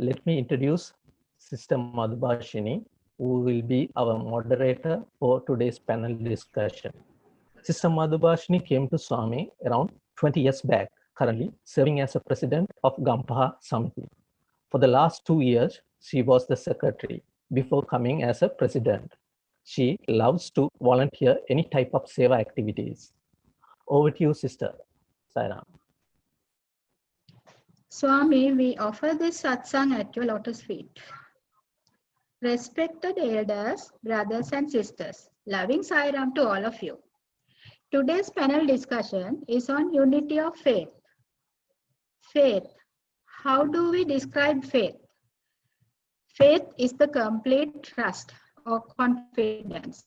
Let me introduce Sister Madhubhashini, who will be our moderator for today's panel discussion. Sister Madhubhashini came to Swami around 20 years back, currently serving as a president of Gampaha Samiti. For the last 2 years, she was the secretary before coming as a president. She loves to volunteer any type of seva activities. Over to you, Sister Sairam. Swami, we offer this satsang at your lotus feet. Respected elders, brothers and sisters, loving Sairam to all of you. Today's panel discussion is on unity of faith. Faith. How do we describe faith? Faith is the complete trust or confidence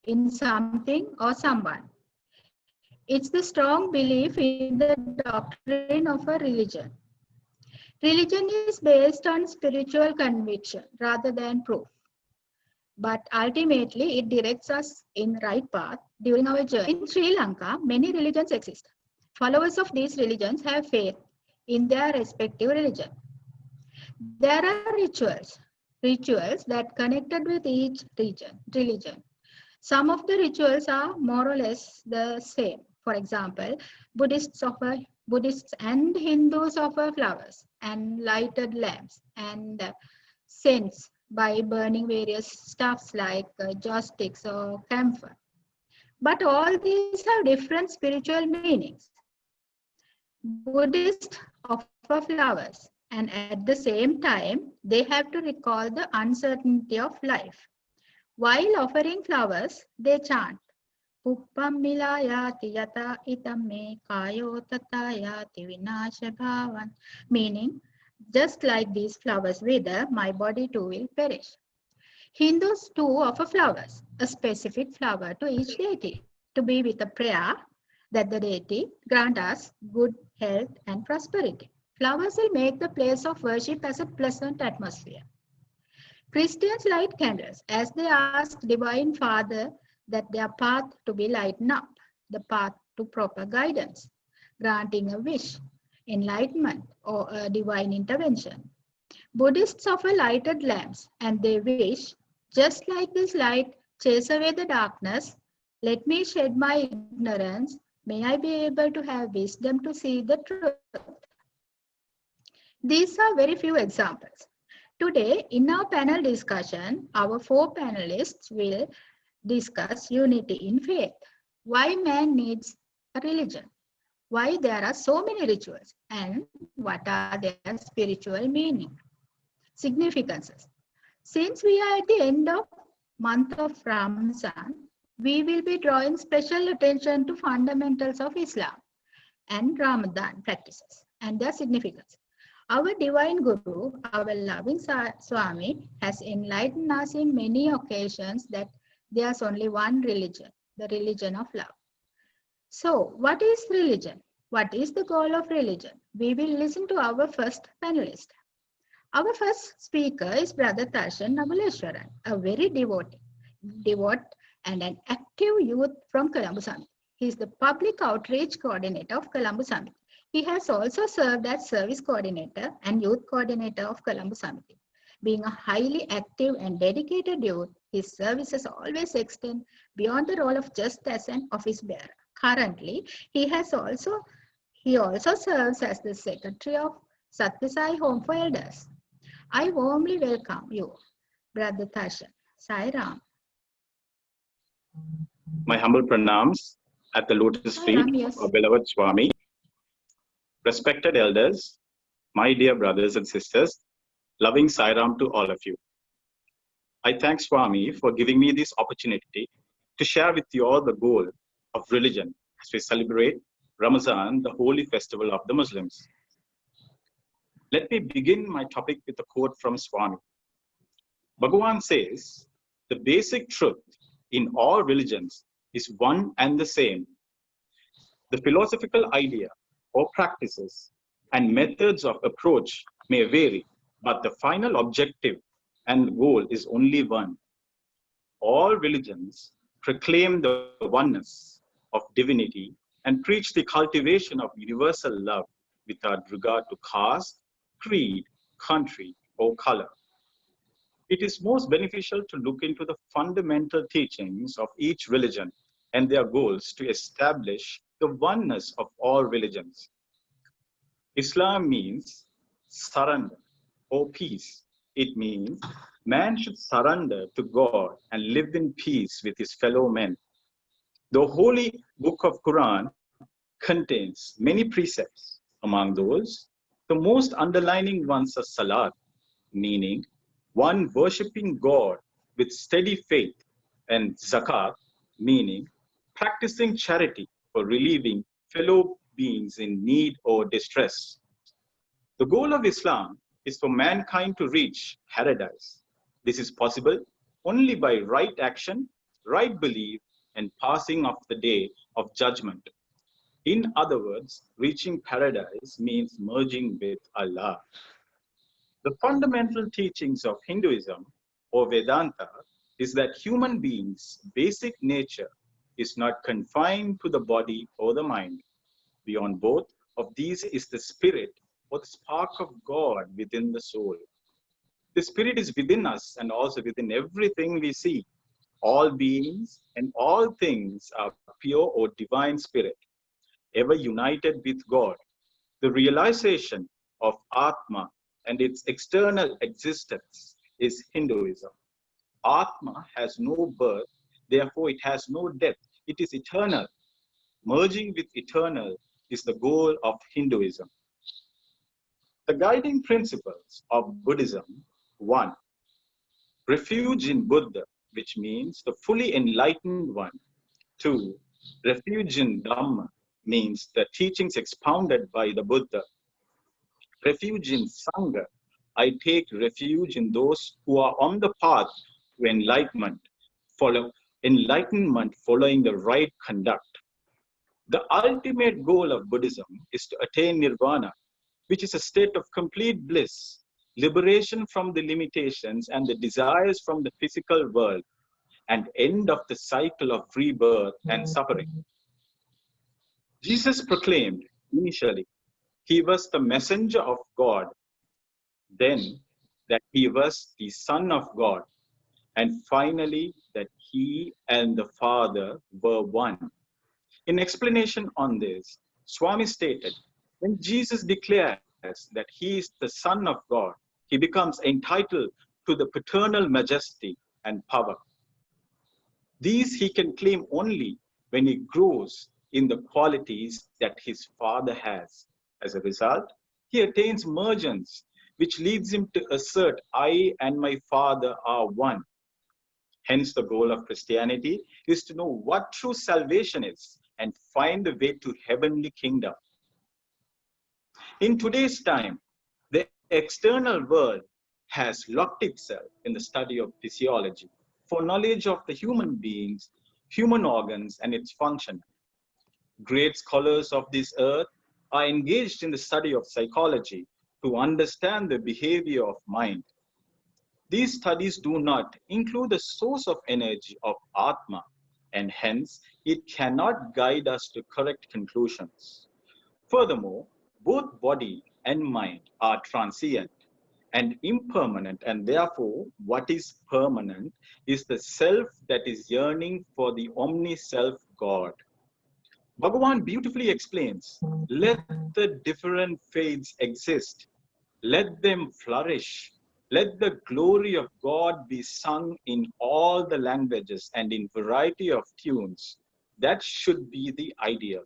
in something or someone. It's the strong belief in the doctrine of a religion. Religion is based on spiritual conviction rather than proof. But ultimately, it directs us in the right path during our journey. In Sri Lanka, many religions exist. Followers of these religions have faith in their respective religion. There are rituals that connected with each religion. Some of the rituals are more or less the same. For example, Buddhists and Hindus offer flowers and lighted lamps and scents by burning various stuffs like joss sticks or camphor. But all these have different spiritual meanings. Buddhists offer flowers, and at the same time, they have to recall the uncertainty of life. While offering flowers, they chant, Uppam milayati yata itam me kayo tatayati vinasha bhavan, meaning, just like these flowers wither, my body too will perish. Hindus too offer flowers, a specific flower to each deity, to be with a prayer that the deity grant us good health and prosperity. Flowers will make the place of worship as a pleasant atmosphere. Christians light candles as they ask Divine Father that their path to be lightened up, the path to proper guidance, granting a wish, enlightenment, or a divine intervention. Buddhists offer lighted lamps and they wish, just like this light, chase away the darkness. Let me shed my ignorance. May I be able to have wisdom to see the truth. These are very few examples. Today, in our panel discussion, our 4 panelists will discuss unity in faith, why man needs a religion, why there are so many rituals, and what are their spiritual meaning, significances. Since we are at the end of month of Ramzan, we will be drawing special attention to fundamentals of Islam and Ramadan practices and their significance. Our divine Guru, our loving Swami, has enlightened us in many occasions that there's only one religion, the religion of love. So, what is religion? What is the goal of religion? We will listen to our first panelist. Our first speaker is Brother Tarshan Nabuleshwaran, a very devout and an active youth from Colombo Samiti. He is the public outreach coordinator of Colombo Samiti. He has also served as service coordinator and youth coordinator of Colombo Samiti. Being a highly active and dedicated youth, his services always extend beyond the role of just as an office bearer. Currently, he also serves as the secretary of Satyasai Home for Elders. I warmly welcome you, Brother Tarshan. Sai Ram. My humble pranams at the lotus feet Yes. of our beloved Swami. Respected elders, my dear brothers and sisters, loving Sairam to all of you. I thank Swami for giving me this opportunity to share with you all the goal of religion as we celebrate Ramadan, the holy festival of the Muslims. Let me begin my topic with a quote from Swami. Bhagavan says, the basic truth in all religions is one and the same. The philosophical idea or practices and methods of approach may vary, but the final objective and goal is only one. All religions proclaim the oneness of divinity and preach the cultivation of universal love without regard to caste, creed, country, or color. It is most beneficial to look into the fundamental teachings of each religion and their goals to establish the oneness of all religions. Islam means surrender or peace. It means man should surrender to God and live in peace with his fellow men. The holy book of Quran contains many precepts. Among those, the most underlining ones are salat, meaning one worshipping God with steady faith, and zakat, meaning practicing charity or relieving fellow beings in need or distress. The goal of Islam is for mankind to reach paradise. This is possible only by right action, right belief, and passing of the day of judgment. In other words, reaching paradise means merging with Allah. The fundamental teachings of Hinduism or Vedanta is that human beings' basic nature is not confined to the body or the mind. Beyond both of these is the spirit or the spark of God within the soul. The spirit is within us and also within everything we see. All beings and all things are pure or divine spirit, ever united with God. The realization of Atma and its external existence is Hinduism. Atma has no birth, therefore it has no death. It is eternal. Merging with eternal is the goal of Hinduism. The guiding principles of Buddhism: 1. Refuge in Buddha, which means the fully enlightened one. 2. Refuge in Dhamma, means the teachings expounded by the Buddha. Refuge in Sangha, I take refuge in those who are on the path to enlightenment following the right conduct. The ultimate goal of Buddhism is to attain nirvana, which is a state of complete bliss, liberation from the limitations and the desires from the physical world, and end of the cycle of rebirth and suffering. Jesus proclaimed initially he was the messenger of God, then that he was the Son of God, and finally that he and the Father were one. In explanation on this, Swami stated, when Jesus declares that he is the Son of God, he becomes entitled to the paternal majesty and power. These he can claim only when he grows in the qualities that his Father has. As a result, he attains mergence, which leads him to assert, I and my Father are one. Hence, the goal of Christianity is to know what true salvation is and find the way to heavenly kingdom. In today's time, the external world has locked itself in the study of physiology for knowledge of the human beings, human organs, and its function. Great scholars of this earth are engaged in the study of psychology to understand the behavior of mind. These studies do not include the source of energy of Atma, and hence it cannot guide us to correct conclusions. Furthermore, both body and mind are transient and impermanent, and therefore what is permanent is the self that is yearning for the omni-self God. Bhagavan beautifully explains, let the different faiths exist, let them flourish, let the glory of God be sung in all the languages and in variety of tunes. That should be the ideal.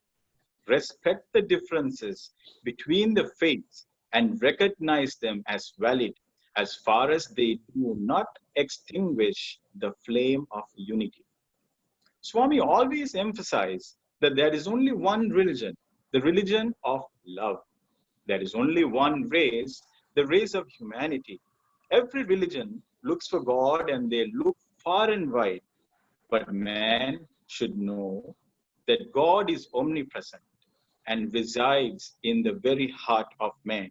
Respect the differences between the faiths and recognize them as valid as far as they do not extinguish the flame of unity. Swami always emphasized that there is only one religion, the religion of love. There is only one race, the race of humanity. Every religion looks for God and they look far and wide, but man should know that God is omnipresent and resides in the very heart of man.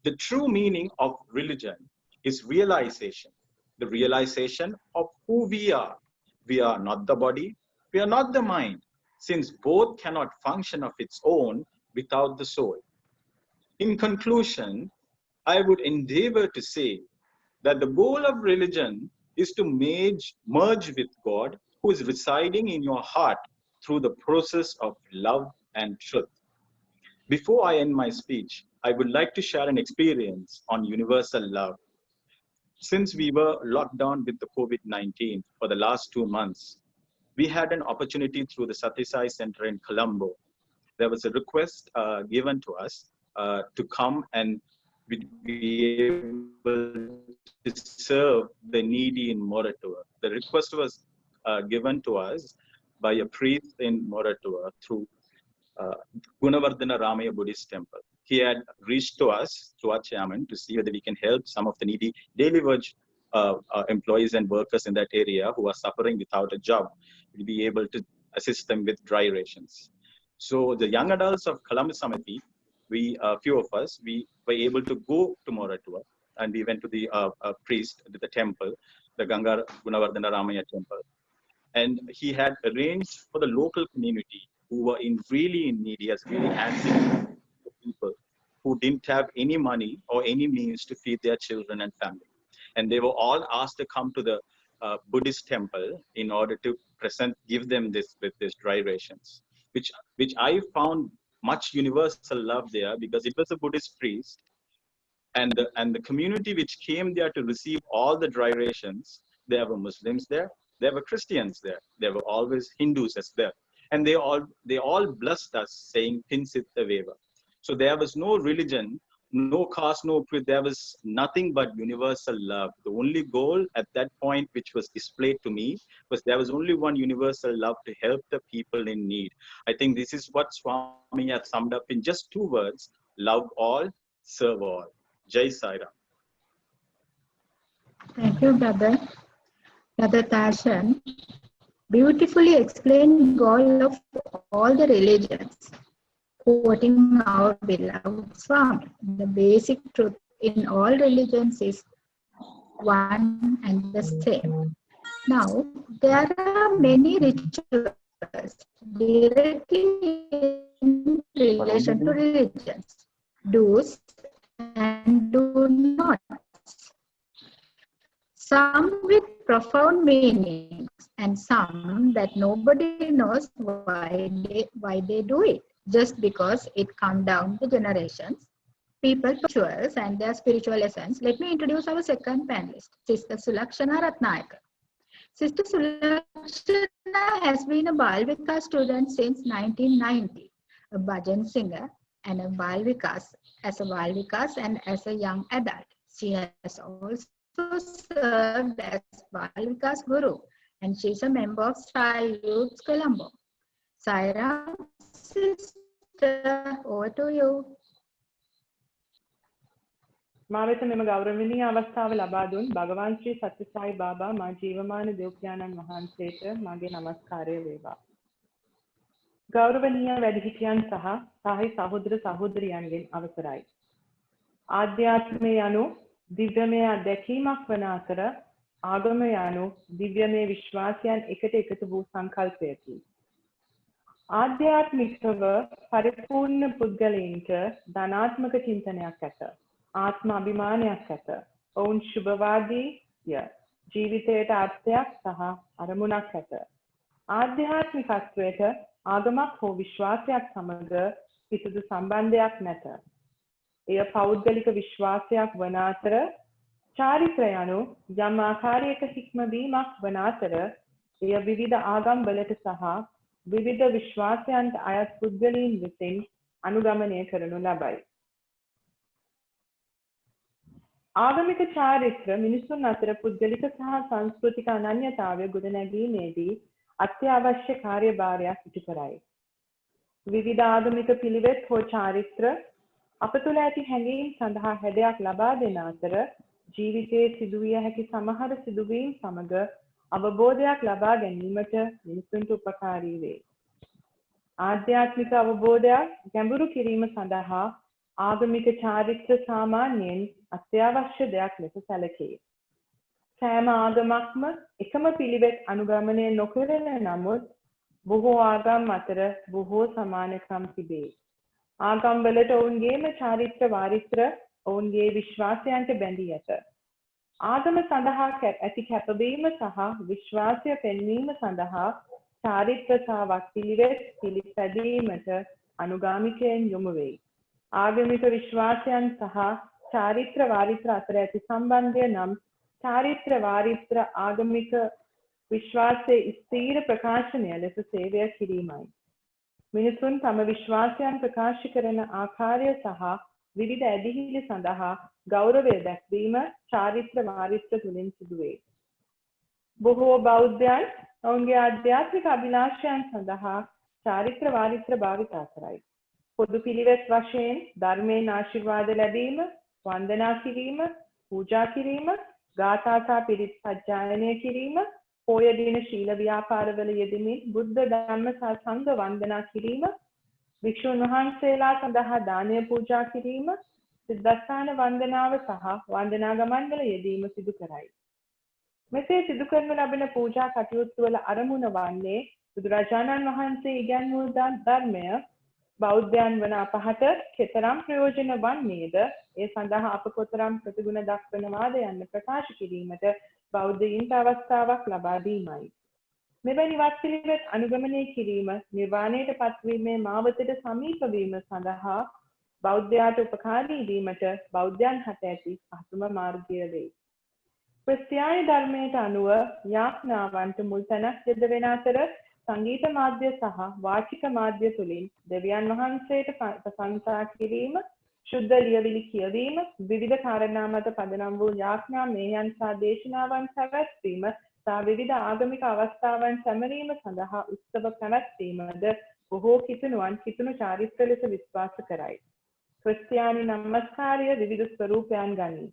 The true meaning of religion is realization, the realization of who we are. We are not the body, we are not the mind, since both cannot function of its own without the soul. In conclusion, I would endeavor to say that the goal of religion is to merge with God, who is residing in your heart through the process of love and truth. Before I end my speech, I would like to share an experience on universal love. Since we were locked down with the COVID-19 for the last 2 months, we had an opportunity through the Sathya Sai Center in Colombo. There was a request given to us to come and be able to serve the needy in Moratuwa. The request was given to us by a priest in Moratuwa through Gunavardhana Ramaya Buddhist Temple. He had reached to us through our chairman to see whether we can help some of the needy daily wage employees and workers in that area who are suffering without a job. We'll be able to assist them with dry rations. So the young adults of Columbus Samiti, a few of us, we were able to go to Moratuwa, and we went to the priest at the temple, the Ganga Gunavardhana Ramaya temple. And he had arranged for the local community who were really in need. He has really handed people who didn't have any money or any means to feed their children and family. And they were all asked to come to the Buddhist temple in order to give them this dry rations, which I found much universal love there, because it was a Buddhist priest, and the community which came there to receive all the dry rations, there were Muslims there, there were Christians there were always Hindus as well, and they all blessed us, saying Pinsitta Veva. So there was no religion, no caste, no creed. There was nothing but universal love. The only goal at that point, which was displayed to me, was there was only one universal love to help the people in need. I think this is what Swami has summed up in just 2 words: love all, serve all. Jai Sai Ram. Thank you, Brother. Brother Tarshan beautifully explained goal of all the religions, quoting our beloved Swami. The basic truth in all religions is one and the same. Now, there are many rituals directly in relation to religions, do's and do nots. Some with profound meanings and some that nobody knows why they do it, just because it comes down the generations, people, rituals and their spiritual essence. Let me introduce our second panelist, Sister Sulakshana Ratnayaka. Sister Sulakshana has been a Bal Vikas student since 1990, a bhajan singer and a Bal Vikas, and as a young adult. She has also served as Bal Vikas Guru, and she is a member of Sai Youth Colombo. Sai Ram, sister, over to you. මාවෙත මෙම ගෞරවනීය අවස්ථාව ලබා දුන් භගවාන් ශ්‍රී සත්‍යසායි බාබා මා ජීවමාන දෙව්පියාණන් වහන්සේට මගේ නමස්කාරය වේවා. ගෞරවනීය වැඩිහිටියන් සහ සහයි සහෝදර සහෝදරියන්ගෙන් අවසරයි. ආධ්‍යාත්මය යනු දිව්‍යමය අත්දැකීමක් වන අතර ආගම යනු දිව්‍යමය විශ්වාසයන් එකට එකතු වූ සංකල්පයකි. ආධ්‍යාත්මිකව පරිපූර්ණ පුද්ගලයන්ට ධනාත්මක චින්තනයක් ඇත. ආත්ම අභිමානයක් ඇත. ඔවුන් ශුභවාදීය ජීවිතයට අර්ථයක් සහ අරමුණක් ඇත. ආධ්‍යාත්මිකත්වයට ආගමක් හෝ විශ්වාසයක් සමග කිසිදු සම්බන්ධයක් නැත. එය පෞද්ගලික විශ්වාසයක් වන අතර චාරිත්‍රය යනු යම් ආකාරයක හික්මවීමක් වන අතර එය විවිධ ආගම්වලට සහ විවිධ විශ්වාසයන්ට අයත් පුද්ගලයන් විසින් අනුගමනය කරනු ලබයි. ආගමික චාරිත්‍ර මිනිසුන් අතර පුද්ගලික සහ සංස්කෘතික අනන්‍යතාවය ගොඩනැගීමේදී අත්‍යවශ්‍ය කාර්යභාරයක් ඉටු කරයි. විවිධ ආගමික පිළිවෙත් හෝ චාරිත්‍ර අප තුළ ඇති හැඟීම් සඳහා හැඩයක් ලබා දෙන අතර ජීවිතයේ සිදුවිය හැකි සමහර සිදුවීම් සමග අවබෝධයක් ලබා ගැනීමට මිනිසුන්ට උපකාරී වේ. ආධ්‍යාත්මික අවබෝධයක් ගැඹුරු කිරීම සඳහා ආගමික චාරිත්‍ර සාමාන්‍යයෙන් අත්‍යවශ්‍ය දෙයක් ලෙස සැලකේ. සෑම ආගමක්ම එකම පිළිවෙත් අනුගමනය නොකරන නමුත් බොහෝ ආගම් අතර බොහෝ සමානකම් තිබේ. ආගම්වලට ඔවුන්ගේම චාරිත්‍ර වාරිත්‍ර ඔවුන්ගේ විශ්වාසයන්ට බැඳී ඇත. ආගම සඳහා ඇති කැපවීම සහ විශ්වාසය පෙන්වීම සඳහා චාරිත්‍ර සහ වත්පිළිවෙත් පිළිපැදීමට අනුගාමිකයන් යොමු වෙයි. ආගමික විශ්වාසයන් සහ චාරිත්‍ර වාරිත්‍ර අතර ඇති සම්බන්ධය නම් චාරිත්‍ර වාරිත්‍ර ආගමික විශ්වාසයේ ස්ථීර ප්‍රකාශනය ලෙස සේවය කිරීමයි. මිනිසුන් තම විශ්වාසයන් ප්‍රකාශ කරන ආකාරය සහ විවිධ ඇදහිලි සඳහා ගෞරවය දැක්වීම චාරිත්‍ර වාරිත්‍ර තුළින් සිදුවේ. බොහෝ බෞද්ධයන් ඔවුන්ගේ ආධ්‍යාත්මික අභිලාෂයන් සඳහා චාරිත්‍ර වාරිත්‍ර භාවිතා කරයි. පොදු පිළිවෙත් වශයෙන් ධර්මයෙන් ආශිර්වාද ලැබීම, වන්දනා කිරීම, පූජා කිරීම, ගාථා සහ පිරිත් සජ්ජායනය කිරීම, පොය දින ශීල ව්‍යාපාරවල යෙදෙමින් බුද්ධ ධර්ම සහ සංඝ වන්දනා කිරීම, වික්ෂුන් වහන්සේලා සඳහා දානය පූජා කිරීම, සිද්ධාස්ථාන වන්දනාව සහ වන්දනා ගමන්වල යෙදීම සිදු කරයි. මෙසේ සිදු කරනු ලබන පූජා කටයුතු වල අරමුණ වන්නේ බුදුරජාණන් වහන්සේ ඉගැන්වූ ධර්මය බෞද්ධයන් වන අපහට කෙතරම් ප්‍රයෝජන වන්නේද, ඒ සඳහා අප කොතරම් ප්‍රතිගුණ දක්වනවාද යන්න ප්‍රකාශ කිරීමට බෞද්ධයින්ට අවස්ථාවක් ලබා දීමයි. මෙවැනි වත්පිළිවෙත් අනුගමනය කිරීම නිර්වාණයට පත්වීමේ මාවතට සමීප වීම සඳහා බෞද්ධයාට උපකාරී වීමට බෞද්ධයන් හට ඇති පහසුම මාර්ගය වේ. ක්‍රිස්තියානි ධර්මයට අනුව යාඥාවන්ට මුල් තැනක් යෙදවෙන අතර සංගීත මාධ්‍ය සහ වාචික මාධ්‍ය තුළින් දෙවියන් වහන්සේට ප්‍රශංසා කිරීම, ශුද්ධ ලියවිලි කියවීම, විවිධ කාරණා මත පදනම් වූ යාඥා මේයන් සහ දේශනාවන් පැවැත්වීම සහ විවිධ ආගමික අවස්ථාවන් සැමරීම සඳහා උත්සව පැවැත්වීමද බොහෝ කිතුණුවන් කිතුණු චාරිත්‍ර ලෙස විශ්වාස කරයි. ක්‍රිස්තියානි නමස්කාරය විවිධ ස්වරූපයන් ගනී.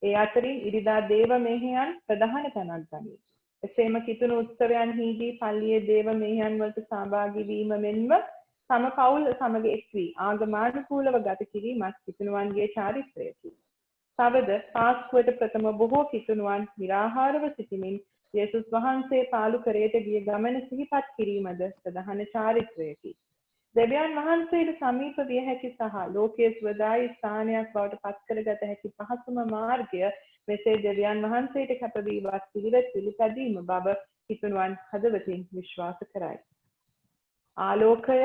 ඒ අතරින් ඉරිදා දේව මෙහෙයන් ප්‍රධාන තැනක් ගනී. එසේම කිතුණු උත්සවයන්හිදී පල්ලියේ දේව මෙහෙයන් වලට සහභාගී වීම මෙන්ම තම පවුල් සමග එක් වී ආගමානුකූලව ගත කිරීමත් කිතුණුවන්ගේ චාරිත්‍රයකි. තවද පාස්කුවට ප්‍රථම බොහෝ කිතුණුවන් निराහාරව සිටිමින් යේසුස් වහන්සේ පාලු කරේට ගිය ගමන සිහිපත් කිරීමද ප්‍රධාන චාරිත්‍රයකි. දෙවියන් වහන්සේට සමීප විය හැකි සහ ලෝකයේ සුවදායී ස්ථානයක් බවට පත් කරගත හැකි පහසුම මාර්ගය මෙසේ දෙවියන් වහන්සේට කැපවී වත්පිළිවෙත් පිළිපැදීම බව කිතුණුවන් හදවතින් විශ්වාස කරයි. ආලෝකය,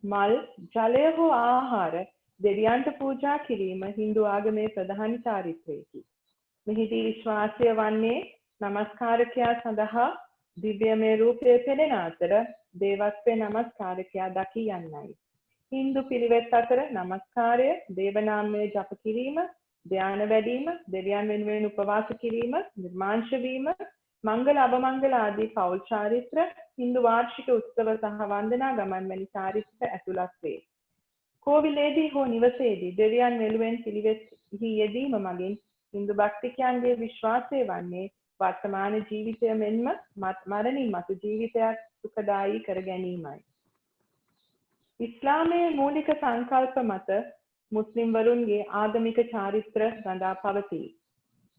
මල්, ජලය හෝ ආහාර දෙවියන්ට පූජා කිරීම හින්දු ආගමේ ප්‍රධාන චාරිත්‍රයකි. මෙහිදී විශ්වාසය වන්නේ නමස්කාරකයා සඳහා දිව්‍යමය රූපය පෙනෙන අතර දේවත්වයේ නමස්කාරකයා දකී යන්නයි. හින්දු පිළිවෙත් අතර නමස්කාරය, දේවනාමය ජප කිරීම, ධ්‍යාන වැඩීම, දෙවියන් වෙනුවෙන් උපවාස කිරීම, නිර්මාංශ වීම, මංගල අබමංගල ආදී පෞල් චාරිත්‍ර, හින්දු වාර්ෂික උත්සව සහ වන්දනා ගමන් වැනි චාරිත්‍ර ඇතුළත් වේ. කෝවිලේදී හෝ නිවසේදී දෙවියන් වෙනුවෙන් පිළිවෙත්හි යෙදීම මගින් හින්දු භක්තිකයන්ගේ විශ්වාසය වන්නේ වර්තමාන ජීවිතය මෙන්ම මරණින් මතු ජීවිතයක් සුඛදායී කර ගැනීමයි. ඉස්ලාමයේ මූලික සංකල්ප මත මුස්ලිම් වරුන්ගේ ආගමික චාරිත්‍ර රඳා පවතී.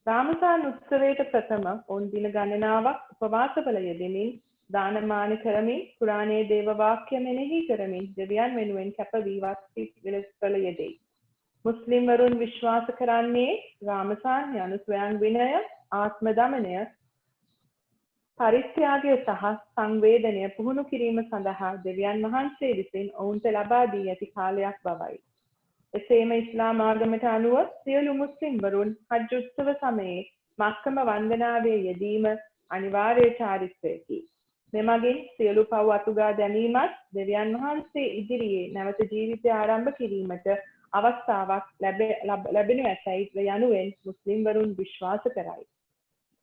රාමසාන් උත්සවයට ප්‍රථම ඔවුන් දින ගණනාවක් උපවාසවල යෙදෙමින් දානමාන කරමින් කුරානයේ දේව වාක්‍ය මෙනෙහි කරමින් දෙවියන් වෙනුවෙන් කැපවී වත්පිළිවෙත්වල යෙදෙයි. මුස්ලිම් වරුන් විශ්වාස කරන්නේ රාමසාන් යනු ස්වයං විනය, ආත්ම දමනය, පරිත්‍යාගය සහ සංවේදනය පුහුණු කිරීම සඳහා දෙවියන් වහන්සේ විසින් ඔවුන්ට ලබා දී ඇති කාලයක් බවයි. එසේම ඉස්ලාම් ආගමට අනුව සියලු මුස්ලිම් වරුන් හජ් උත්සව සමයේ මක්කම වන්දනාවේ යෙදීම අනිවාර්ය චාරිත්‍රයකි. මෙමගින් සියලු පව් අතුගා දැමීමත් දෙවියන් වහන්සේ ඉදිරියේ නැවත ජීවිතය ආරම්භ කිරීමට අවස්ථාවක් ලැබෙනු ඇතැයි යනුවෙන් මුස්ලිම් වරුන් විශ්වාස කරයි.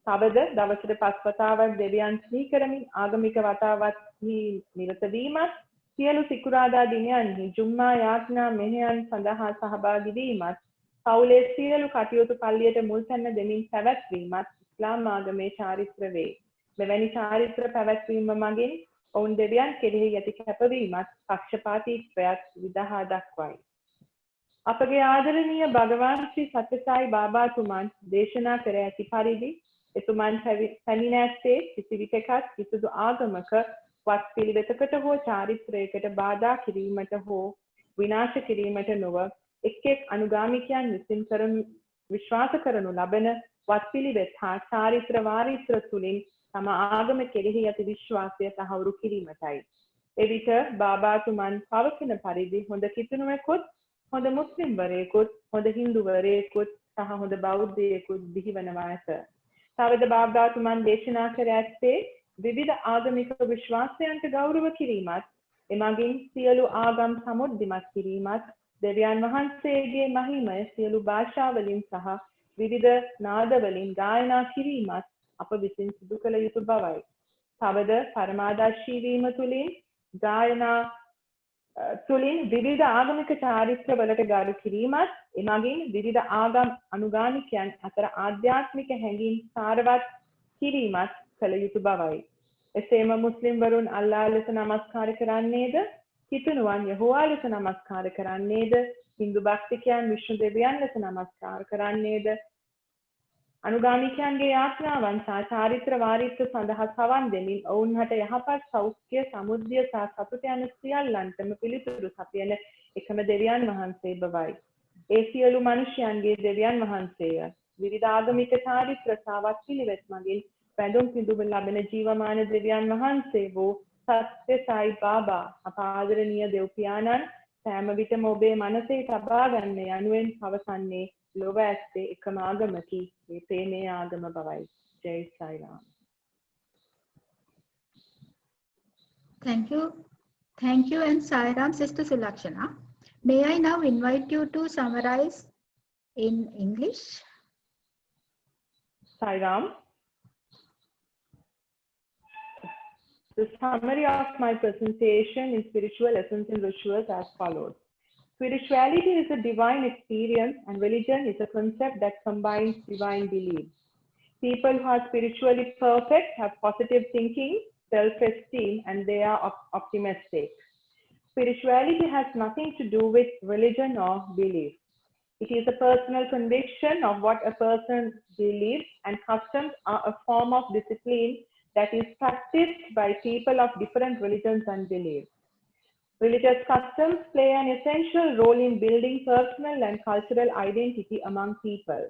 තවද දවසට 5 වතාවක් දෙවියන් සිහි කරමින් ආගමික වතාවත්හි නිරත වීමත්, සියලු සිකුරාදා දිනයන්හි ජුම්මා යාඥා මෙහෙයන් සඳහා සහභාගී වීමත්, පවුලේ සියලු කටයුතු පල්ලියට මුල් තැන දෙමින් පැවැත්වීමත් ඉස්ලාම් ආගමේ චාරිත්‍ර වේ. මෙවැනි චාරිත්‍ර පැවැත්වීම මගින් ඔවුන් දෙවියන් කෙරෙහි ඇති කැපවීමත් පක්ෂපාතීත්වයක් විදහා දක්වයි. අපගේ ආදරණීය භගවාන් ශ්‍රී සත්‍යසායි බාබාතුමන් දේශනා කර ඇති පරිදි එතුමන් පැමිණ ඇත්තේ කිසිවිටකත් කිසිදු ආගමක වත්පිළිවෙතකට හෝ චාරිත්‍රයකට බාධා කිරීමට හෝ විනාශ කිරීමට නොව එක් අනුගාමිකයන් විසින් විශ්වාස කරනු ලබන වත්පිළිවෙත් හා චාරිත්‍ර වාරිත්‍ර තුලින් තම ආගම කෙරෙහි ඇති විශ්වාසය තහවුරු කිරීමටයි. එවිට බාබාතුමන් පවසන පරිදි හොඳ කිතුණුවෙකුත්, හොඳ මුස්ලිම්වරයෙකුත්, හොඳ හින්දුවරයෙකුත් සහ හොඳ බෞද්ධයෙකුත් බිහිවනවා ඇත. තවද බාබාතුමන් දේශනා කර ඇත්තේ විවිධ ආගමික විශ්වාසයන්ට ගෞරව කිරීමත්, එමගින් සියලු ආගම් සමුද්දිමත් කිරීමත්, දෙවියන් වහන්සේගේ මහිමය සියලු භාෂාවලින් සහ විවිධ නාදවලින් ගායනා කිරීමත් අප විසින් සිදු කළ යුතු බවයි. තවද පරමාදර්ශී වීම තුලින් ගායනා තුලින් විවිධ ආගමික චාරිත්‍රවලට ගරු කිරීමත්, එමගින් විවිධ ආගම් අනුගාමිකයන් අතර ආධ්‍යාත්මික හැඟීම් සාරවත් කිරීමත් කළ යුතු බවයි. එසේම මුස්ලිම් වරුන් අල්ලාහ් ලෙස නමස්කාර කරන්නේද, කිතුණුවන් යහෝවා ලෙස නමස්කාර කරන්නේද, හින්දු භක්තිකයන් විෂ්ණු දෙවියන් ලෙස නමස්කාර කරන්නේද, අනුගාමිකයන්ගේ යාඥාවන් සහ චාරිත්‍ර වාරිත්‍ර සඳහා සවන් දෙමින් ඔවුන්හට යහපත් සෞඛ්‍ය සමුද්‍ය සහ සතුට යන සියල්ලන්ටම පිළිතුරු සපයන එකම දෙවියන් වහන්සේ බවයි. ඒ සියලු මනුෂ්‍යයන්ගේ දෙවියන් වහන්සේය. විවිධ ආගමික චාරිත්‍ර සහ වත්පිළිවෙත් මගින් වැඳුම් පිඳුම් ලබන ජීවමාන දෙවියන් වහන්සේ වූ සත්‍ය සයි බාබා අප ආදරණීය දෙව් පියාණන් සෑම විටම ඔබේ මනසේ තබා ගන්න යනුවෙන් පවසන්නේ ලොව ඇත්තේ එකම ආගමකි, ඒ ප්‍රේමේ ආගම බවයි. ජය සයිරාම්. Thank you and Sairam, Sister Sulakshana. May I now invite you to summarize in English? Sairam. The summary of my presentation in spiritual essence and rituals as follows. Spirituality is a divine experience and religion is a concept that combines divine belief. People who are spiritually perfect have positive thinking, self-esteem, and they are optimistic. Spirituality has nothing to do with religion or belief. It is a personal conviction of what a person believes, and customs are a form of discipline that is practiced by people of different religions and beliefs. Religious customs play an essential role in building personal and cultural identity among people.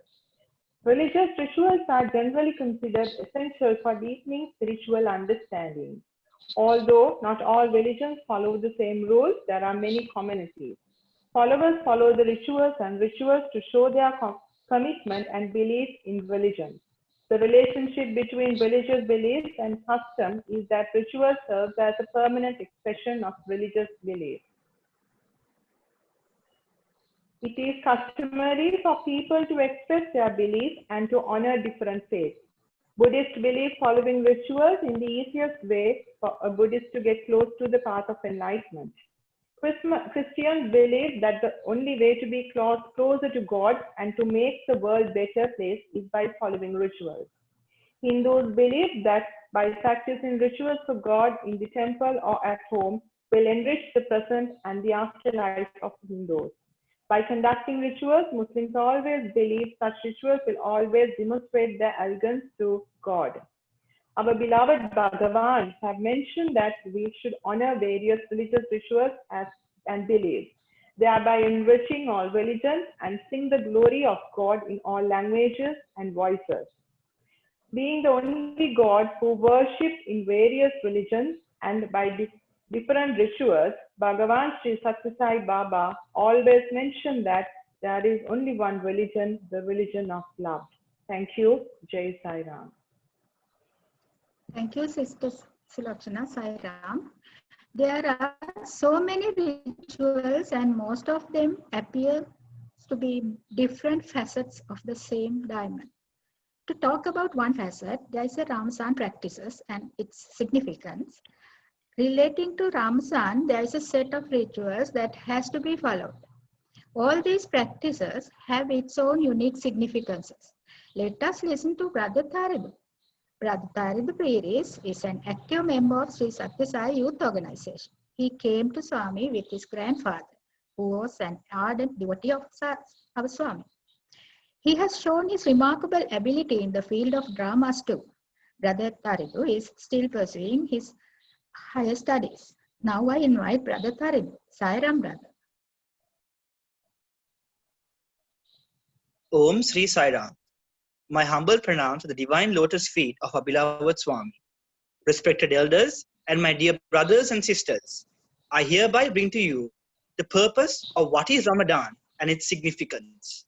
Religious rituals are generally considered essential for deepening spiritual understanding. Although not all religions follow the same rules, there are many commonalities. Followers follow the rituals to show their commitment and belief in religion. The relationship between religious beliefs and custom is that ritual serves as a permanent expression of religious belief. It is customary for people to express their beliefs and to honor different faiths. Buddhists believe following rituals in the easiest way for a Buddhist to get close to the path of enlightenment. Christians believe that the only way to be closer to God and to make the world a better place is by following rituals. Hindus believe that by practicing rituals for God in the temple or at home will enrich the present and the afterlife of Hindus. By conducting rituals, Muslims always believe such rituals will always demonstrate their allegiance to God. Our beloved Bhagavan have mentioned that we should honor various religious rituals and beliefs, thereby enriching all religions and sing the glory of God in all languages and voices. Being the only God who worshipped in various religions and by different rituals, Bhagavan Sri Satya Sai Baba always mentioned that there is only one religion, the religion of love. Thank you. Jai Sai Ram. Thank you, Sister Sulakshana. Sairam. There are so many rituals and most of them appear to be different facets of the same diamond. To talk about one facet, there is a Ramazan practices and its significance. Relating to Ramazan, there is a set of rituals that has to be followed. All these practices have its own unique significances. Let us listen to Brother Tharidu. Brother Tharidu Piris is an active member of Sri Satya Sai Youth Organization. He came to Swami with his grandfather, who was an ardent devotee of our Swami. He has shown his remarkable ability in the field of dramas too. Brother Tharidu is still pursuing his higher studies. Now I invite Brother Tharidu. Sairam, brother. Om Sri Sai Ram. My humble pranams to the divine lotus feet of our beloved Swami. Respected elders and my dear brothers and sisters, I hereby bring to you the purpose of what is Ramadan and its significance.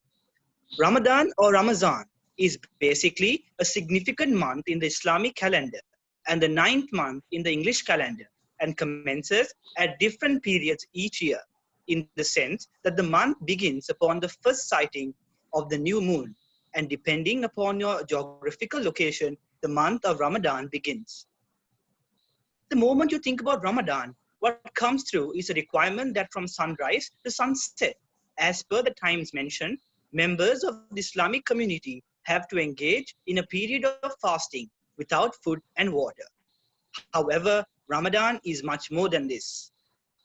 Ramadan or Ramazan is basically a significant month in the Islamic calendar and the 9th month in the English calendar, and commences at different periods each year, in the sense that the month begins upon the first sighting of the new moon, and depending upon your geographical location, the month of Ramadan begins. The moment you think about Ramadan, what comes through is a requirement that from sunrise to sunset, as per the times mentioned, members of the Islamic community have to engage in a period of fasting without food and water. However, Ramadan is much more than this.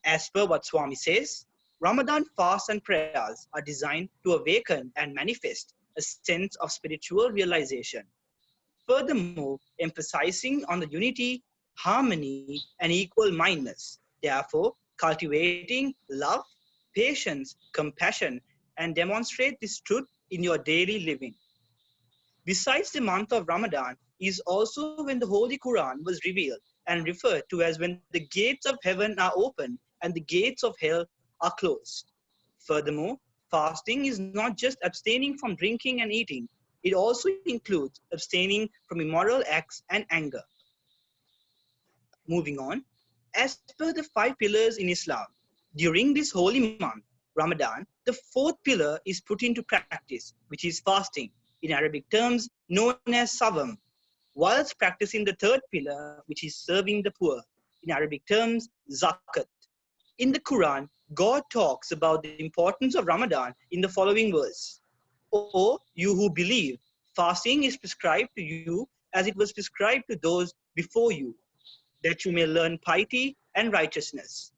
As per what Swami says, Ramadan fasts and prayers are designed to awaken and manifest a sense of spiritual realization. Furthermore, emphasizing on the unity, harmony, and equal-mindedness, therefore cultivating love, patience, compassion, and demonstrate this truth in your daily living. Besides, the month of Ramadan is also when the Holy Quran was revealed and referred to as when the gates of heaven are open and the gates of hell are closed. Furthermore, fasting is not just abstaining from drinking and eating, it also includes abstaining from immoral acts and anger. Moving on, as per the 5 pillars in Islam, during this holy month, Ramadan, the 4th pillar is put into practice, which is fasting, in Arabic terms known as Sawam, whilst practicing the 3rd pillar, which is serving the poor, in Arabic terms Zakat. In the Quran, God talks about the importance of Ramadan in the following verse. O you who believe, fasting is prescribed to you as it was prescribed to those before you, that you may learn piety and righteousness.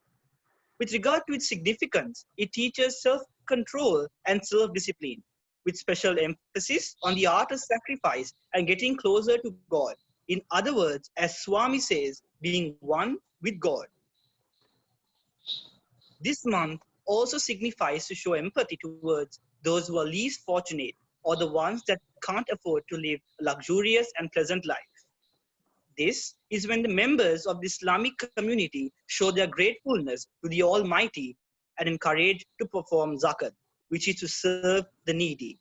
With regard to its significance, it teaches self-control and self-discipline, with special emphasis on the art of sacrifice and getting closer to God. In other words, as Swami says, being one with God. This month also signifies to show empathy towards those who are least fortunate or the ones that can't afford to live a luxurious and pleasant life. This is when the members of the Islamic community show their gratefulness to the Almighty and encourage to perform zakat, which is to serve the needy.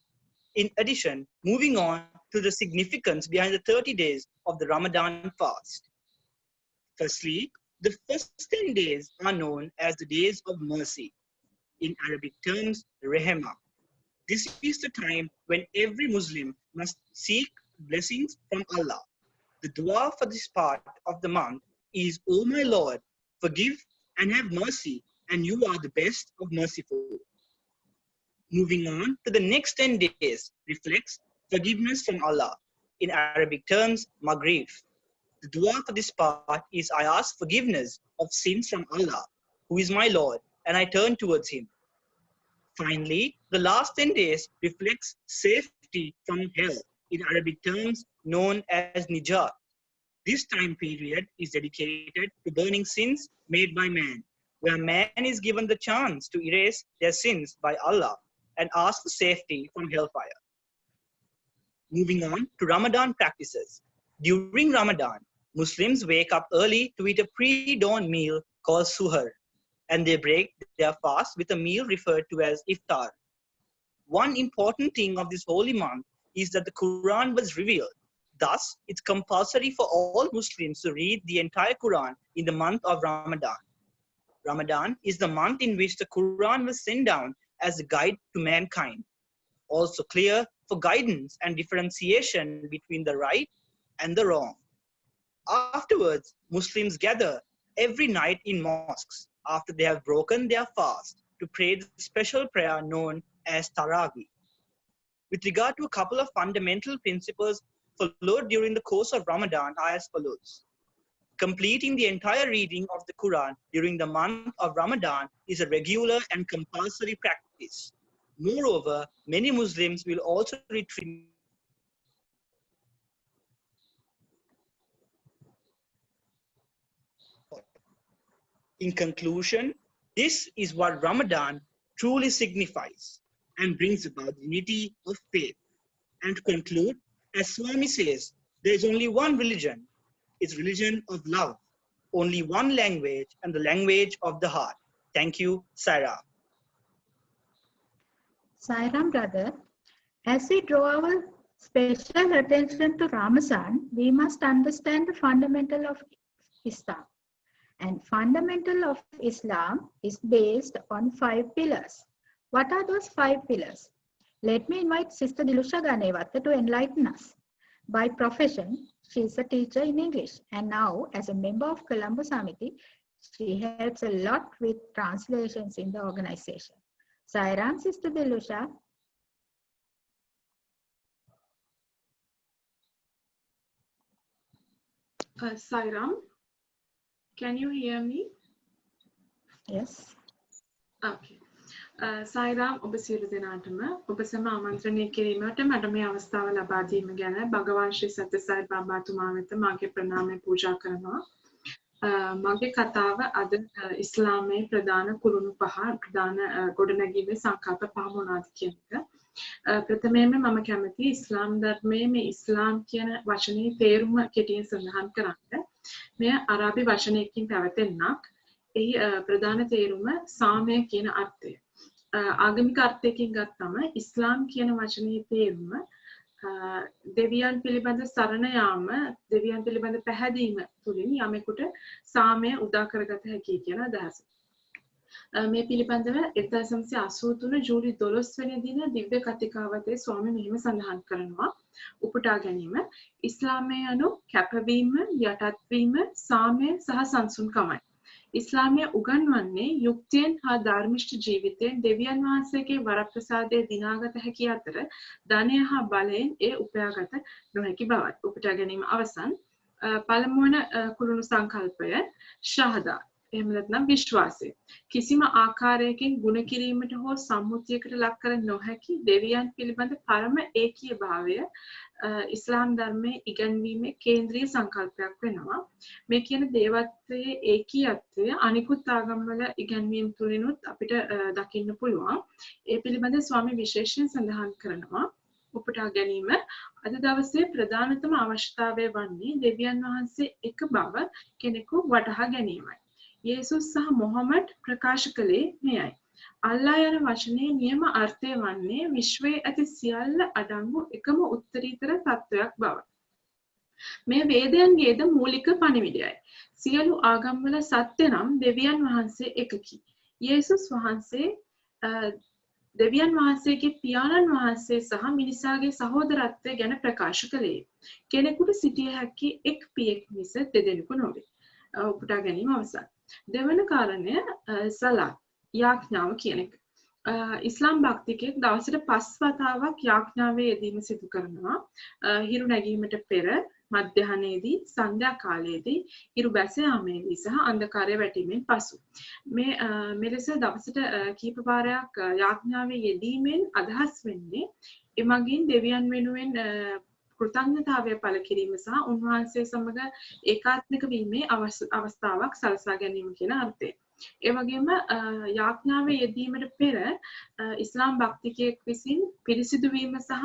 In addition, moving on to the significance behind the 30 days of the Ramadan fast. Firstly, the first 10 days are known as the days of mercy, in Arabic terms, Rehema. This is the time when every Muslim must seek blessings from Allah. The dua for this part of the month is, O my Lord, forgive and have mercy, and you are the best of merciful. Moving on to the next 10 days reflects forgiveness from Allah, in Arabic terms, Maghrib. The dua for this part is, I ask forgiveness of sins from Allah, who is my Lord, and I turn towards Him. Finally, the last 10 days reflects safety from hell, in Arabic terms known as Nijat. This time period is dedicated to burning sins made by man, where man is given the chance to erase their sins by Allah and ask for safety from hellfire. Moving on to Ramadan practices. During Ramadan, Muslims wake up early to eat a pre-dawn meal called suhar, and they break their fast with a meal referred to as iftar. One important thing of this holy month is that the Quran was revealed. Thus, it's compulsory for all Muslims to read the entire Quran in the month of Ramadan. Ramadan is the month in which the Quran was sent down as a guide to mankind, also clear for guidance and differentiation between the right and the wrong. Afterwards, Muslims gather every night in mosques after they have broken their fast to pray the special prayer known as Taraweeh. With regard to a couple of fundamental principles followed during the course of Ramadan are as follows. Completing the entire reading of the Quran during the month of Ramadan is a regular and compulsory practice. Moreover, many Muslims will also retreat. In conclusion, this is what Ramadan truly signifies. and brings about unity of faith. And to conclude, as Swami says, there is only one religion. It's religion of love. Only one language, and the language of the heart. Thank you, Saira. Sairam brother, as we draw our special attention to Ramadan, we must understand the fundamental of Islam. And fundamental of Islam is based on 5 pillars. What are those 5 pillars? Let me invite Sister Dilusha Ganewata to enlighten us. By profession, she is a teacher in English, and now as a member of Colombo Samiti, she helps a lot with translations in the organization. Sairam, Sister Dilusha. Sairam, can you hear me? Yes. Okay. Sairam, ඔබ සියලු දෙනාටම ඔබ සම ආමන්ත්‍රණය කිරීමට මට මේ අවස්ථාව ලබා දීම ගැන භගවාන් ශ්‍රී සත්‍යසායි බාබාතුමා වෙත මාගේ ප්‍රණාමය පූජා කරනවා. මගේ කතාව අද ඉස්ලාමයේ ප්‍රධාන කුරුණු පහ ප්‍රධාන ගොඩනැගීමේ සංකල්ප පහ මොනවාද කියන එක. ප්‍රථමයෙන්ම මම කැමති ඉස්ලාම් ධර්මයේ මේ ඉස්ලාම් කියන වචනේ තේරුම කෙටියෙන් සඳහන් කරන්න. මෙය අරාබි වචනයකින් පැවතෙන්නක්. එහි ප්‍රධාන තේරුම සාමය කියන අර්ථය. ආගමික අර්ථයකින් ගත්තම ඉස්ලාම් කියන වචනේ තේරුම දෙවියන් පිළිබඳ සරණ යාම, දෙවියන් පිළිබඳ පැහැදීම තුලින් යමෙකුට සාමය උදා කරගත හැකි කියන අදහස. මේ පිළිබඳව 1983 ජූලි 12 වෙනි දින දිව්‍ය කතිකාවතේ ස්වාමීන් මෙහිම සඳහන් කරනවා. උපුටා ගැනීම ඉස්ලාමය යනු කැපවීම, යටත්වීම, සාමය සහ සංසුන්කමයි. ඉස්ලාමය උගන්වන්නේ යුක්තියෙන් හා ධර්මිෂ්ඨ ජීවිතයෙන් දෙවියන් වහන්සේගේ වරප්‍රසාදයේ දිනාගත හැකි අතර ධනය හා බලයෙන් ඒ උපයාගත නොහැකි බවයි. උපුටා ගැනීම අවසන්. පළමුවන කුළුණු සංකල්පය ශහදා. එහෙම නැත්නම් විශ්වාසය. කිසිම ආකාරයකින් ගුණ කිරීමට හෝ සම්මුතියකට ලක් කර නොහැකි දෙවියන් පිළිබඳ පරම ඒකීය භාවය ඉස්ලාම් ධර්මයේ ඉගැන්වීමේ කේන්ද්‍රීය සංකල්පයක් වෙනවා. මේ කියන දේවත්වයේ ඒකීයත්වය අනිකුත් ආගම්වල ඉගැන්වීම් තුලිනුත් අපිට දකින්න පුළුවන්. ඒ පිළිබඳ ස්වාමී විශේෂයෙන් සඳහන් කරනවා. උපුටා ගැනීම අද දවසේ ප්‍රධානතම අවශ්‍යතාවය වන්නේ දෙවියන් වහන්සේ එක බව කෙනෙකු වටහා ගැනීමයි. යේසුස් සහ මොහමඩ් ප්‍රකාශ කළේ මෙයයි. අල්ලා යන වචනේ නියම අර්ථය වන්නේ විශ්වයේ ඇති සියල්ල අඩංගු එකම උත්තරීතර තත්වයක් බව. මේ වේදයන්ගේද මූලික පණිවිඩයයි. සියලු ආගම්වල සත්‍ය නම් දෙවියන් වහන්සේ එකකි. යේසුස් වහන්සේ දෙවියන් වහන්සේගේ පියාණන් වහන්සේ සහ මිනිසාගේ සහෝදරත්වය ගැන ප්‍රකාශ කළේ. කෙනෙකුට සිටිය හැකි එක් පියෙක් මිස දෙදෙනෙකු නොවේ. උපුටා ගැනීම අවසන්. දෙවන කාරණය සලාත් යාඥාව කියන එක. ඉස්ලාම් භක්තිකයෙක් දවසට 5 වතාවක් යාඥාවේ යෙදීම සිදු කරනවා. හිරු නැගීමට පෙර, මධ්‍යහනයේදී, සන්ධ්‍යා කාලයේදී, හිරු බැස යාමේදී සහ අන්ධකාරය වැටීමෙන් පසු. මේ මෙලෙස දවසට කීප වාරයක් යාඥාවේ යෙදීමෙන් අදහස් වෙන්නේ එමගින් දෙවියන් වෙනුවෙන් කෘතඥතාවය පළ කිරීම සහ උන්වහන්සේ සමග ඒකාත්මික වීමේ අවස්ථාවක් සලසා ගැනීම කියන අර්ථය. ඒ වගේම යාඥාවේ යෙදීමට පෙර ඉස්ලාම් භක්තිකයෙක් විසින් පිරිසිදු වීම සහ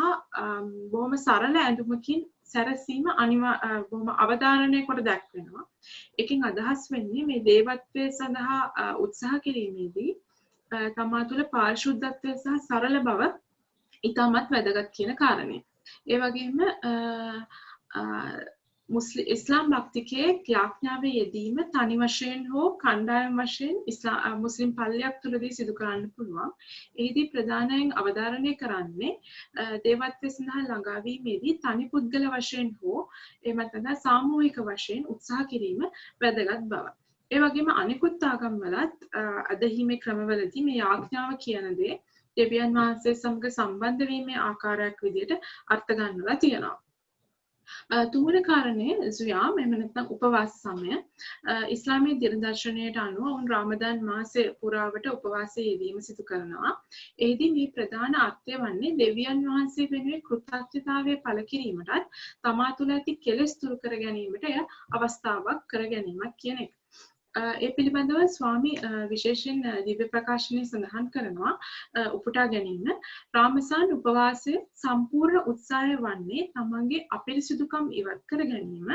බොහොම සරල ඇඳුමකින් සැරසීම බොහොම අවධාරණය කොට දැක්වෙනවා. එකකින් අදහස් වෙන්නේ මේ දේවත්වය සඳහා උත්සාහ කිරීමේදී තමා තුළ පාරිශුද්ධත්වය සහ සරල බව ඉතාමත් වැදගත් කියන කාරණය. ඒ වගේම ඉස්ලාම් භක්තිකයෙක් යාඥාවේ යෙදීම තනි වශයෙන් හෝ කණ්ඩායම් වශයෙන් මුස්ලිම් පල්ලියක් තුළදී සිදු කරන්න පුළුවන්. එහිදී ප්‍රධානයෙන් අවධාරණය කරන්නේ දේවත්වය සඳහා ළඟාවීමේදී තනි පුද්ගල වශයෙන් හෝ එහෙම නැත්නම් සාමූහික වශයෙන් උත්සාහ කිරීම වැදගත් බව. ඒ වගේම අනිකුත් ආගම්වලත් අදහිමේ ක්‍රමවලදී මේ යාඥාව කියන දේ දෙවියන් වහන්සේ සමග සම්බන්ධ වීමේ ආකාරයක් විදිහට අර්ථ ගන්නලා තියෙනවා. තුන්වන කාරණය සුයාම් එහෙම නැත්නම් උපවාස සමය. ඉස්ලාමීය දිනදර්ශනයට අනුව උන් රාමදාන් මාසය පුරාවට උපවාසයේ යෙදීම සිදු කරනවා. එහිදී මේ ප්‍රධාන අර්ථය වන්නේ දෙවියන් වහන්සේ වෙනුවෙන් කෘතඥතාවය පළ කිරීමටත් තමා තුළ ඇති කෙලෙස් දුරු කර ගැනීමට එය අවස්ථාවක් කර ගැනීමක් කියන එක. ඒ පිළිබඳව ස්වාමී විශේෂයෙන් දිව්‍ය ප්‍රකාශනයේ සඳහන් කරනවා උපුටා ගැනීම රාමසාන් උපවාසය සම්පූර්ණ උත්සාහය වන්නේ තමන්ගේ අපිරිසිදුකම් ඉවත් කර ගැනීම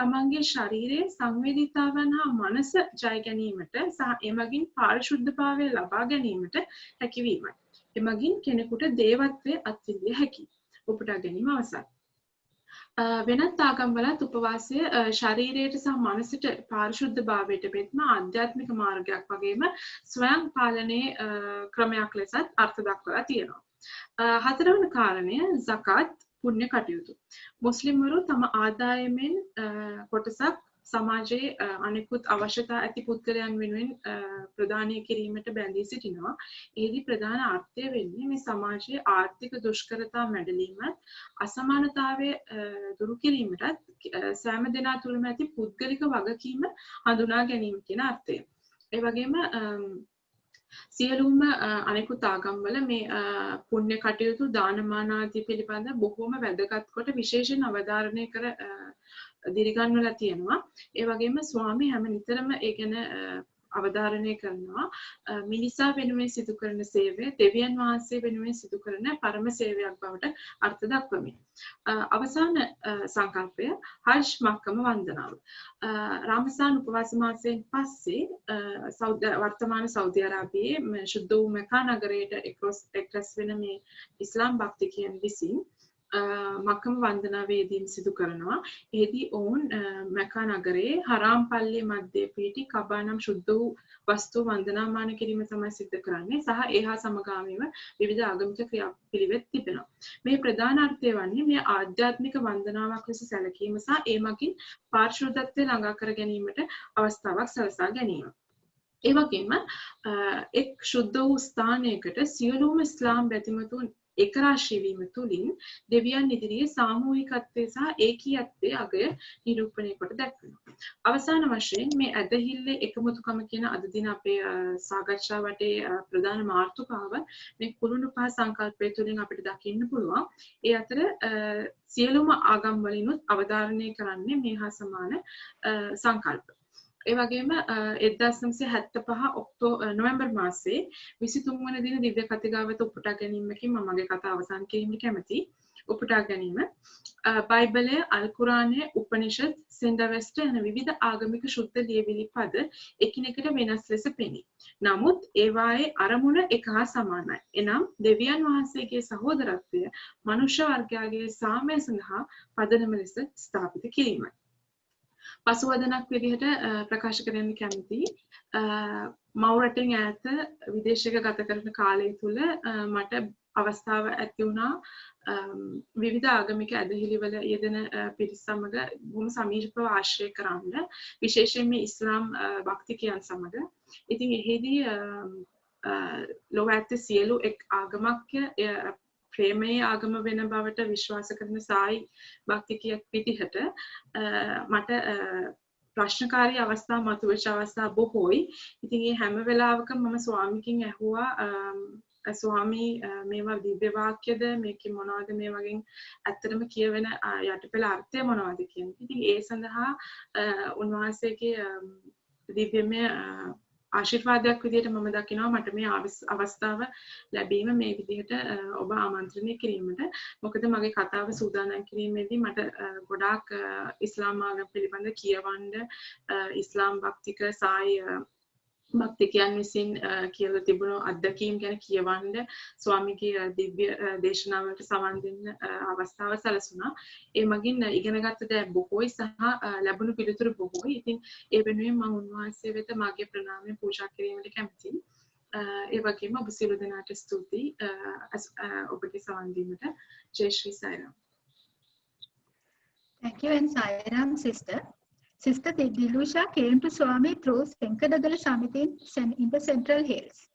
තමන්ගේ ශරීරයේ සංවේදීතාවන් හා මනස ජය ගැනීමට සහ එමගින් පාරිශුද්ධභාවය ලබා ගැනීමට හැකිවීමයි. එමගින් කෙනෙකුට දේවත්වය අත්විඳිය හැකියි. උපුටා ගැනීම අවසන්. වෙනත් ආගම්වලත් උපවාසය ශරීරයට සහ මනසට පාරිශුද්ධ භාවයට මෙත්ම ආධ්‍යාත්මික මාර්ගයක් වගේම ස්වයං පාලනයේ ක්‍රමයක් ලෙසත් අර්ථ දක්වලා තියෙනවා. හතරවන කාරණය zakat පුණ්‍ය කටයුතු. මුස්ලිම්වරු තම ආදායමෙන් කොටසක් සමාජයේ අනෙකුත් අවශ්‍යතා ඇති පුද්ගලයන් වෙනුවෙන් ප්‍රදානය කිරීමට බැඳී සිටිනවා. එහිදී ප්‍රධාන අර්ථය වෙන්නේ මේ සමාජයේ ආර්ථික දුෂ්කරතා මැඩලීමත් අසමානතාවය දුරු කිරීමටත් සෑම දෙනා තුළම ඇති පුද්ගලික වගකීම හඳුනා ගැනීම කියන අර්ථය. ඒ වගේම සියලුම අනෙකුත් ආගම්වල මේ පුණ්‍ය කටයුතු දානමාන ආදී පිළිබඳ බොහෝම වැදගත් කොට විශේෂයෙන් අවධාරණය කර දිරිගන්වලා තියෙනවා. ඒ වගේම ස්වාමී හැම නිතරම ඒ ගැන අවධාරණය කරනවා. මිනිසා වෙනුවෙන් සිදු කරන සේවය දෙවියන් වහන්සේ වෙනුවෙන් සිදු කරන පරම සේවයක් බවට අර්ථ දක්වමින්. අවසාන සංකල්පය හජ් මක්කම වන්දනාව. රාමසාන් උපවාස මාසයෙන් පස්සේ වර්තමාන සෞදි අරාබියේ ශුද්ධ වූ මෙකා නගරයට එක්රැස් වෙන මේ ඉස්ලාම් භක්තිකයන් විසින් මක්කම වන්දනාවේදීම සිදු කරනවා. එහිදී ඔවුන් මැකා නගරයේ හරාම් පල්ලිය මැද්දේ පිහිටි කබා නම් ශුද්ධ වූ වස්තු වන්දනාමාන කිරීම තමයි සිද්ධ කරන්නේ සහ ඒහා සමගාමීව විවිධ ආගමික ක්‍රියාපිළිවෙත් තිබෙනවා. මේ ප්‍රධාන අර්ථය වන්නේ මේ ආධ්‍යාත්මික වන්දනාවක් ලෙස සැලකීම සහ ඒ මගින් පාරිශුද්ධත්වය ළඟා කර ගැනීමට අවස්ථාවක් සලසා ගැනීම. ඒ වගේම එක් ශුද්ධ වූ ස්ථානයකට සියලුම ඉස්ලාම් බැතිමතුන් ඒකරාශී වීම තුළින් දෙවියන් ඉදිරියේ සාමූහිකත්වය සහ ඒකීයත්වයේ අගය නිරූපණය කොට දක්වනවා. අවසාන වශයෙන් මේ ඇදහිල්ලේ එකමුතුකම කියන අද දින අපේ සාකච්ඡා වටේ ප්‍රධාන මාතෘකාව මේ කුළුණු පහ සංකල්පය තුළින් අපිට දකින්න පුළුවන්. ඒ අතර සියලුම ආගම් වලිනුත් අවධාරණය කරන්නේ මේ හා සමාන සංකල්ප. ඒ වගේම 1975 නොවැම්බර් මාසයේ 23 වන දින දිව්‍ය කතිකාවත උපුටා ගැනීමකින් මම මගේ කතාව අවසන් කිරීමට කැමතියි. උපුටා ගැනීම බයිබලය, අල් කුරානය, උපනිෂද්, සෙන්ඩවෙස්ට යන විවිධ ආගමික ශුද්ධ ලියවිලි පද එකිනෙකට වෙනස් ලෙස පෙනේ. නමුත් ඒවායේ අරමුණ එක හා සමානයි. එනම් දෙවියන් වහන්සේගේ සහෝදරත්වය මනුෂ්‍ය වර්ගයාගේ සාමය සඳහා පදනම ලෙස ස්ථාපිත කිරීමයි. පසුවදනක් විදිහට ප්‍රකාශ කරන්න කැමතියි. මව් රටෙන් ඈත විදේශයක ගත කරන කාලය තුල මට අවස්ථාව ඇති වුණා විවිධ ආගමික ඇදහිලිවල යෙදෙන පිරිස් සමග බොහොම සමීපව ආශ්‍රය කරන්න, විශේෂයෙන් මේ ඉස්ලාම් භක්තිකයන් සමග. ඉතින් එහිදී ලෝක ඇත්තේ සියලු එක් ආගමක් ප්‍රේමයේ ආගම වෙන බවට විශ්වාස කරන සායි භක්තිකයෙක් විදිහට මට ප්‍රශ්නකාරී අවස්ථා මතුවෙච්ච අවස්ථා බොහෝයි. ඉතින් මේ හැම වෙලාවකම මම ස්වාමිකින් ඇහුවා ස්වාමී මේවා දිව්‍ය වාක්‍යද මේකේ මොනවද මේ වගේ ඇත්තටම කියවෙන යටිපෙළ අර්ථය මොනවද කියන. ඉතින් ඒ සඳහා උන්වහන්සේගේ දිව්‍යමය ආශිර්වාදයක් විදිහට මම දකිනවා මට මේ අවස්ථාව ලැබීම මේ විදිහට ඔබ ආමන්ත්‍රණය කිරීමට. මොකද මගේ කතාව සූදානම් කිරීමේදී මට ගොඩාක් ඉස්ලාම් ආගම පිළිබඳ කියවන්න ඉස්ලාම් භක්තික සායි භක්තිකයන් විසින් කියලා තිබුණු අත්දැකීම් ගැන කියවන්න ස්වාමීගේ දිව්‍ය දේශනාවලට සවන් දෙන්න අවස්ථාව සැලසුණා. ඒ මගින් ඉගෙනගත්ත දේ බොහෝයි සහ ලැබුණු පිළිතුරු බොහෝයි. ඉතින් ඒ වෙනුවෙන් මම උන්වහන්සේ වෙත මාගේ ප්‍රණාමය පූජා කිරීමට කැමතියි. ඒ වගේම ඔබ සියලු දෙනාට ස්තුතියි ඔබගේ සවන් දීමට. ජය ශ්‍රී සායිරාම්. Thank you and Sairam, sister. Sister Dilusha came to Swami through Senkadagala Samiti in the Central Hills.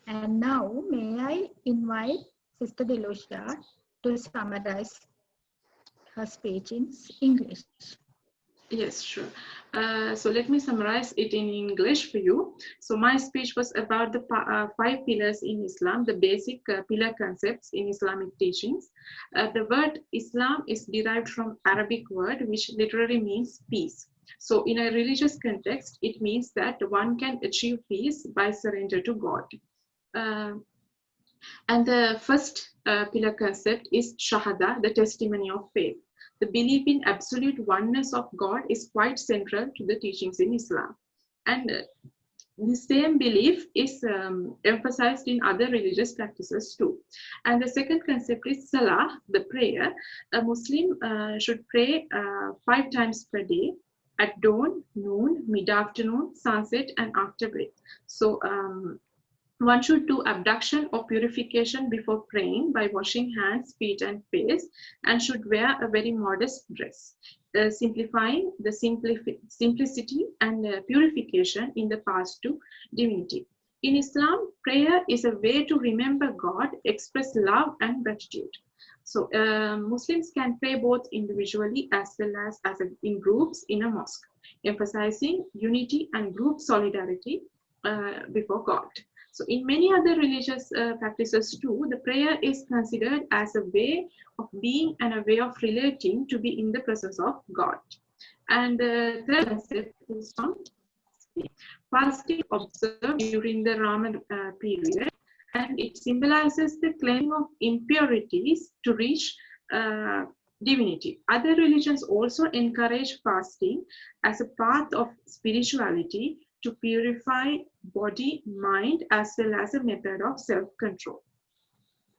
And now may I invite Sister Dilusha to summarize her speech in English. Yes, sure. So let me summarize it in English for you. So my speech was about the 5 pillars in Islam, the basic pillar concepts in Islamic teachings. The word Islam is derived from Arabic word which literally means peace. So in a religious context, it means that one can achieve peace by surrender to God. And the first pillar concept is Shahada, the testimony of faith. The belief in absolute oneness of God is quite central to the teachings in Islam. And the same belief is emphasized in other religious practices too. And the second concept is Salah, the prayer. A Muslim should pray 5 times per day, at dawn, noon, mid-afternoon, sunset, and after break. So one should do ablution or purification before praying by washing hands, feet, and face, and should wear a very modest dress, simplifying the simplicity and purification in the path to divinity. In Islam, prayer is a way to remember God, express love and gratitude. So Muslims can pray both individually as well as in groups in a mosque, emphasizing unity and group solidarity before God. So in many other religious practices too, the prayer is considered as a way of being and a way of relating to be in the presence of God. And the third concept is fasting observed during the Ramadan period, and it symbolizes the cleansing of impurities to reach divinity. Other religions also encourage fasting as a path of spirituality to purify body, mind, as well as a method of self-control.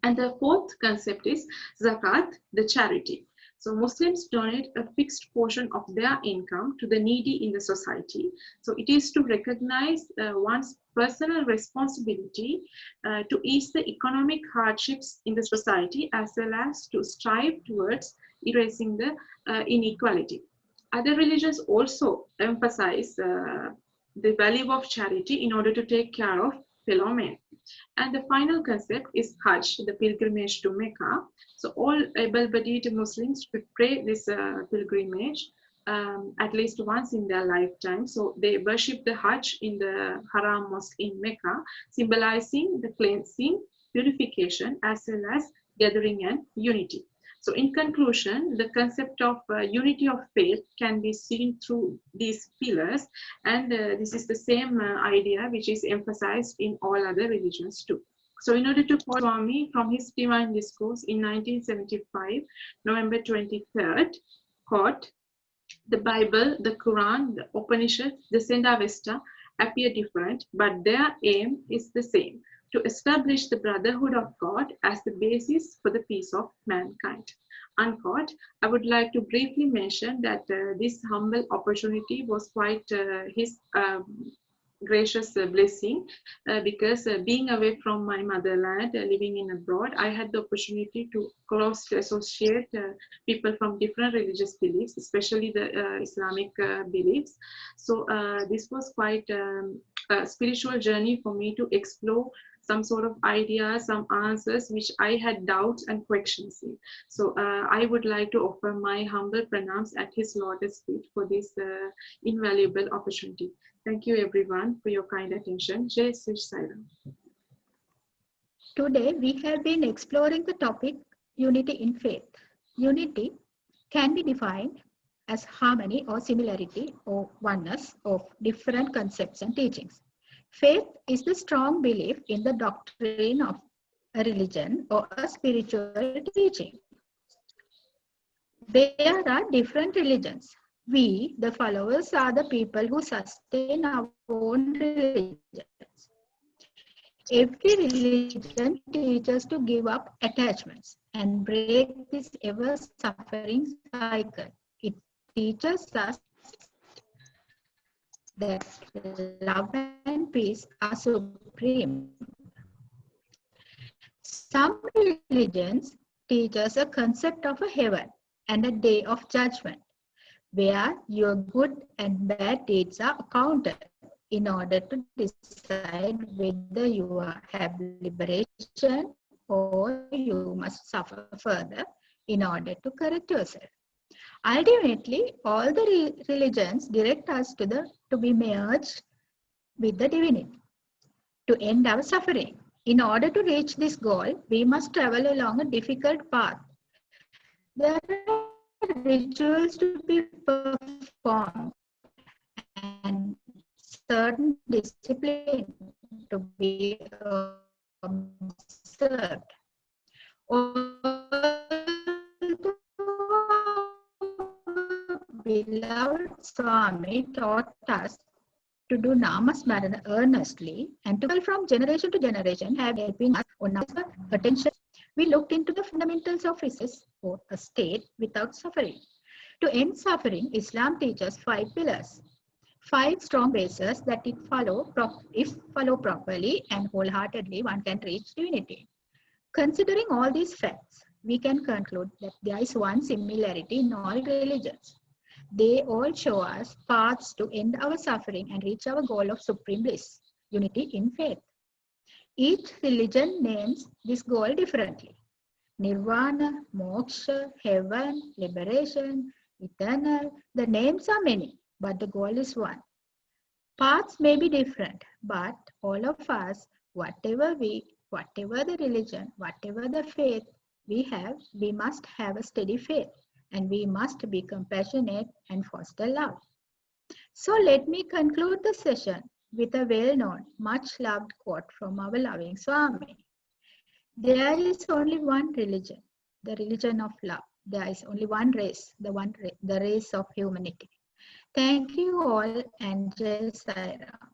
And the fourth concept is zakat, the charity. So Muslims donate a fixed portion of their income to the needy in the society. So it is to recognize one's personal responsibility to ease the economic hardships in the society, as well as to strive towards erasing the inequality. Other religions also emphasize the value of charity in order to take care of fellow men. And the final concept is Hajj, the pilgrimage to Mecca. So all able-bodied Muslims should pray this pilgrimage at least once in their lifetime. So they worship the Hajj in the Haram Mosque in Mecca, symbolizing the cleansing, purification, as well as gathering and unity. So in conclusion, the concept of unity of faith can be seen through these pillars, and this is the same idea which is emphasized in all other religions too. So in order to quote Swami from his Divine Discourse in 1975, November 23rd, quote, "The Bible, the Quran, the Upanishads, the Zend-Avesta appear different, but their aim is the same, to establish the brotherhood of God as the basis for the peace of mankind." Unquote. I would like to briefly mention that this humble opportunity was quite his gracious blessing, because being away from my motherland, living in abroad, I had the opportunity to closely associate people from different religious beliefs, especially the Islamic beliefs. So this was quite a spiritual journey for me to explore some sort of ideas, some answers which I had doubts and questions in. So I would like to offer my humble pranams at his lotus feet for this invaluable opportunity. Thank you everyone for your kind attention. Jai Shri Sai Ram. Today, we have been exploring the topic unity in faith. Unity can be defined as harmony or similarity or oneness of different concepts and teachings. Faith is the strong belief in the doctrine of a religion or a spiritual teaching. There are different religions. We, the followers, are the people who sustain our own religions. Every religion teaches to give up attachments and break this ever-suffering cycle. It teaches us that love and peace are supreme. Some religions teach us a concept of a heaven and a day of judgment, where your good and bad deeds are accounted in order to decide whether you have liberation or you must suffer further in order to correct yourself. Ultimately, all the religions direct us to be merged with the divinity, to end our suffering. In order to reach this goal, we must travel along a difficult path. There are rituals to be performed certain discipline to be observed. Beloved Swami taught us to do Namasmarana earnestly and to people from generation to generation have helping us on our attention. We looked into the fundamentals of existence for a state without suffering. To end suffering, Islam teaches 5 pillars, 5 strong bases that if followed properly and wholeheartedly, one can reach divinity. Considering all these facts, we can conclude that there is one similarity in all religions. They all show us paths to end our suffering and reach our goal of supreme bliss, unity in faith. Each religion names this goal differently. Nirvana, moksha, heaven, liberation, eternal. The names are many, but the goal is one. Paths may be different, but all of us, whatever the religion, whatever the faith we have, we must have a steady faith. And we must be compassionate and foster love. So let me conclude the session with a well-known, much-loved quote from our loving Swami. There is only one religion, the religion of love. There is only one race, the race of humanity. Thank you all and Jai Sai Ram.